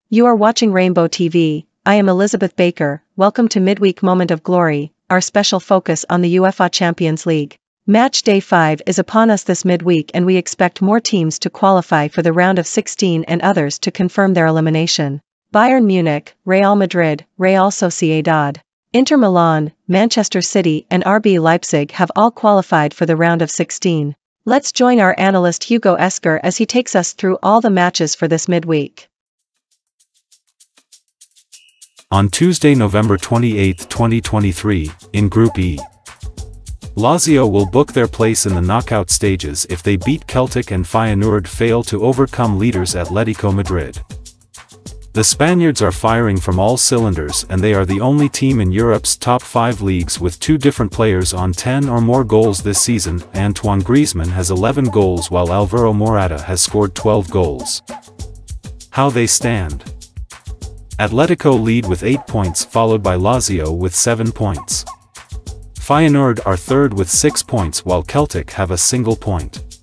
You are watching Rainbow TV. I am Elizabeth Baker. Welcome to Midweek Moment of Glory, our special focus on the UEFA Champions League. Match Day 5 is upon us this midweek and we expect more teams to qualify for the round of 16 and others to confirm their elimination. Bayern Munich, Real Madrid, Real Sociedad, Inter Milan, Manchester City and RB Leipzig have all qualified for the round of 16. Let's join our analyst Hugo Esker as he takes us through all the matches for this midweek. On Tuesday, November 28, 2023, in Group E, Lazio will book their place in the knockout stages if they beat Celtic and Feyenoord fail to overcome leaders Atletico Madrid. The Spaniards are firing from all cylinders and they are the only team in Europe's top 5 leagues with 2 different players on 10 or more goals this season. Antoine Griezmann has 11 goals while Alvaro Morata has scored 12 goals. How they stand. Atletico lead with 8 points followed by Lazio with 7 points. Feyenoord are third with 6 points while Celtic have a single point.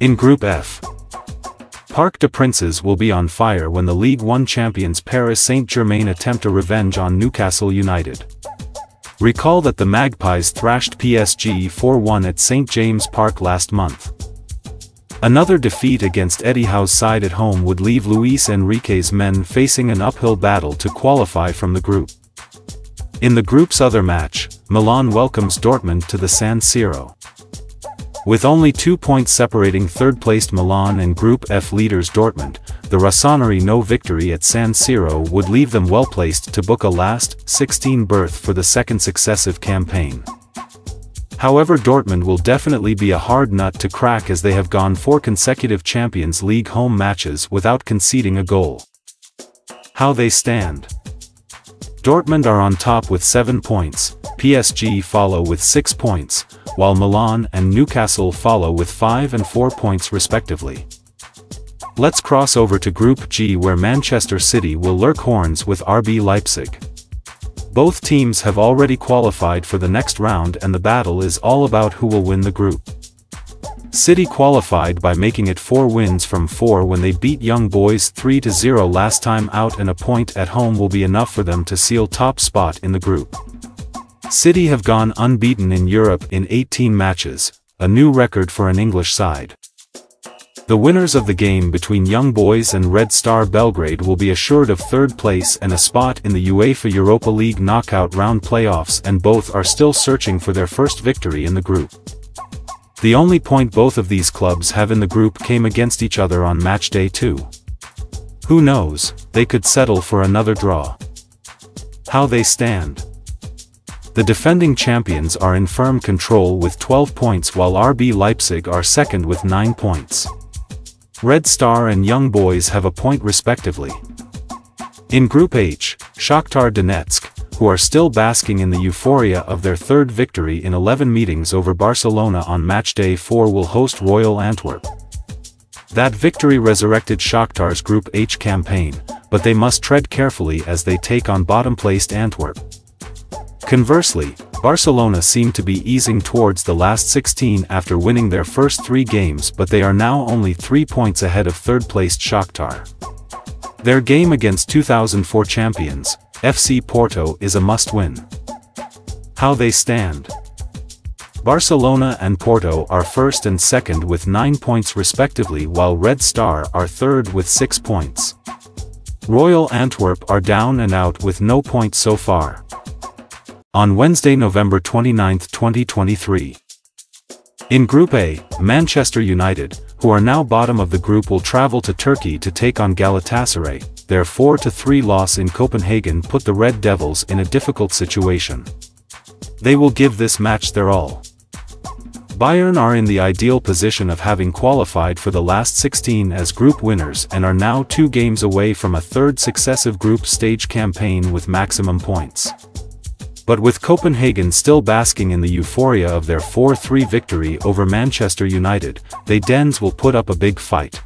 In Group F, Parc des Princes will be on fire when the Ligue 1 champions Paris Saint-Germain attempt a revenge on Newcastle United. Recall that the Magpies thrashed PSG 4-1 at St James Park last month. Another defeat against Eddie Howe's side at home would leave Luis Enrique's men facing an uphill battle to qualify from the group. In the group's other match, Milan welcomes Dortmund to the San Siro. With only 2 points separating third-placed Milan and Group F leaders Dortmund, the Rossoneri no victory at San Siro would leave them well-placed to book a last 16 berth for the second successive campaign. However, Dortmund will definitely be a hard nut to crack as they have gone 4 consecutive Champions League home matches without conceding a goal. How they stand. Dortmund are on top with 7 points, PSG follow with 6 points, while Milan and Newcastle follow with 5 and 4 points respectively. Let's cross over to Group G where Manchester City will lurk horns with RB Leipzig. Both teams have already qualified for the next round and the battle is all about who will win the group. City qualified by making it 4 wins from 4 when they beat Young Boys 3-0 last time out, and a point at home will be enough for them to seal top spot in the group. City have gone unbeaten in Europe in 18 matches, a new record for an English side. The winners of the game between Young Boys and Red Star Belgrade will be assured of third place and a spot in the UEFA Europa League knockout round playoffs, and both are still searching for their first victory in the group. The only point both of these clubs have in the group came against each other on match day 2. Who knows, they could settle for another draw. How they stand. The defending champions are in firm control with 12 points while RB Leipzig are second with 9 points. Red Star and Young Boys have a point respectively. In Group H, Shakhtar Donetsk, who are still basking in the euphoria of their third victory in 11 meetings over Barcelona on match day 4, will host Royal Antwerp. That victory resurrected Shakhtar's Group H campaign, but they must tread carefully as they take on bottom-placed Antwerp. Conversely, Barcelona seem to be easing towards the last 16 after winning their first 3 games, but they are now only 3 points ahead of third-placed Shakhtar. Their game against 2004 champions, FC Porto, is a must-win. How they stand. Barcelona and Porto are first and second with 9 points respectively while Red Star are third with 6 points. Royal Antwerp are down and out with no points so far. On Wednesday, November 29, 2023. In Group A, Manchester United, who are now bottom of the group, will travel to Turkey to take on Galatasaray. Their 4-3 loss in Copenhagen put the Red Devils in a difficult situation. They will give this match their all. Bayern are in the ideal position of having qualified for the last 16 as group winners and are now 2 games away from a third successive group stage campaign with maximum points. But with Copenhagen still basking in the euphoria of their 4-3 victory over Manchester United, they Dens will put up a big fight.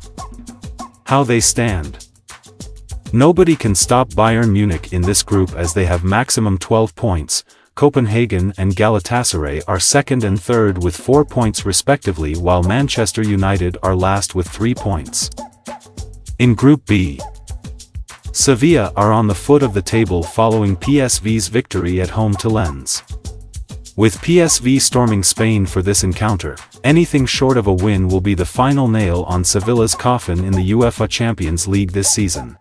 How they stand. Nobody can stop Bayern Munich in this group as they have maximum 12 points. Copenhagen and Galatasaray are second and third with 4 points respectively while Manchester United are last with 3 points. In Group B, Sevilla are on the foot of the table following PSV's victory at home to Lens. With PSV storming Spain for this encounter, anything short of a win will be the final nail on Sevilla's coffin in the UEFA Champions League this season.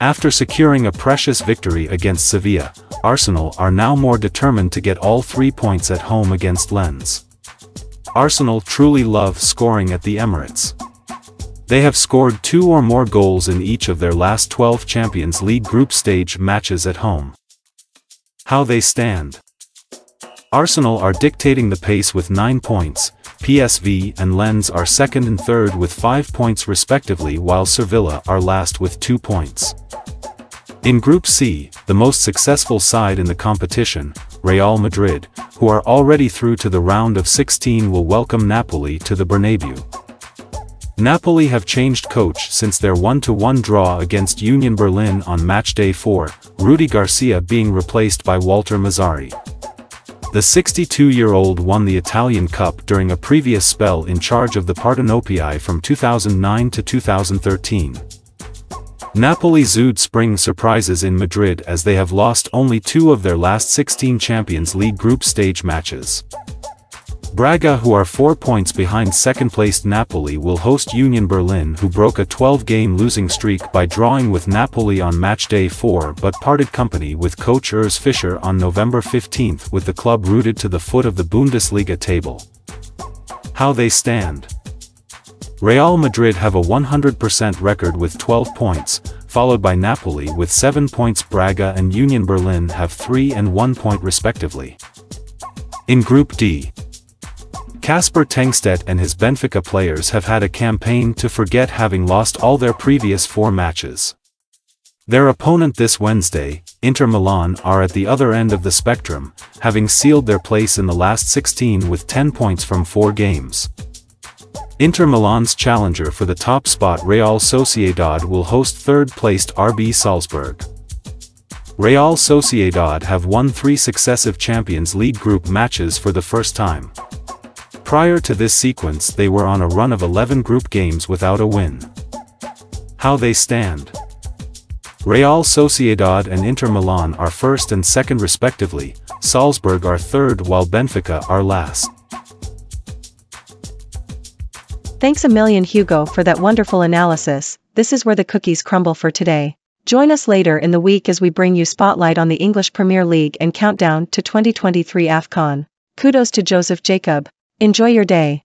After securing a precious victory against Sevilla, Arsenal are now more determined to get all 3 points at home against Lens. Arsenal truly love scoring at the Emirates. They have scored 2 or more goals in each of their last 12 Champions League group stage matches at home. How they stand. Arsenal are dictating the pace with 9 points, PSV and Lens are second and third with 5 points respectively, while Sevilla are last with 2 points. In Group C, the most successful side in the competition, Real Madrid, who are already through to the round of 16, will welcome Napoli to the Bernabeu. Napoli have changed coach since their 1-1 draw against Union Berlin on Matchday 4, Rudy Garcia being replaced by Walter Mazzarri. The 62-year-old won the Italian Cup during a previous spell in charge of the Partenopei from 2009 to 2013. Napoli's Zood spring surprises in Madrid as they have lost only 2 of their last 16 Champions League group stage matches. Braga, who are 4 points behind second-placed Napoli, will host Union Berlin, who broke a 12-game losing streak by drawing with Napoli on Matchday 4 but parted company with coach Urs Fischer on November 15, with the club rooted to the foot of the Bundesliga table. How they stand. Real Madrid have a 100% record with 12 points, followed by Napoli with 7 points. Braga and Union Berlin have 3 and 1 point respectively. In Group D, Kasper Tengstedt and his Benfica players have had a campaign to forget, having lost all their previous 4 matches. Their opponent this Wednesday, Inter Milan, are at the other end of the spectrum, having sealed their place in the last 16 with 10 points from 4 games. Inter Milan's challenger for the top spot, Real Sociedad, will host third-placed RB Salzburg. Real Sociedad have won 3 successive Champions League group matches for the first time. Prior to this sequence, they were on a run of 11 group games without a win. How they stand. Real Sociedad and Inter Milan are first and second respectively, Salzburg are third while Benfica are last. Thanks a million, Hugo, for that wonderful analysis. This is where the cookies crumble for today. Join us later in the week as we bring you spotlight on the English Premier League and countdown to 2023 AFCON. Kudos to Joseph Jacob. Enjoy your day.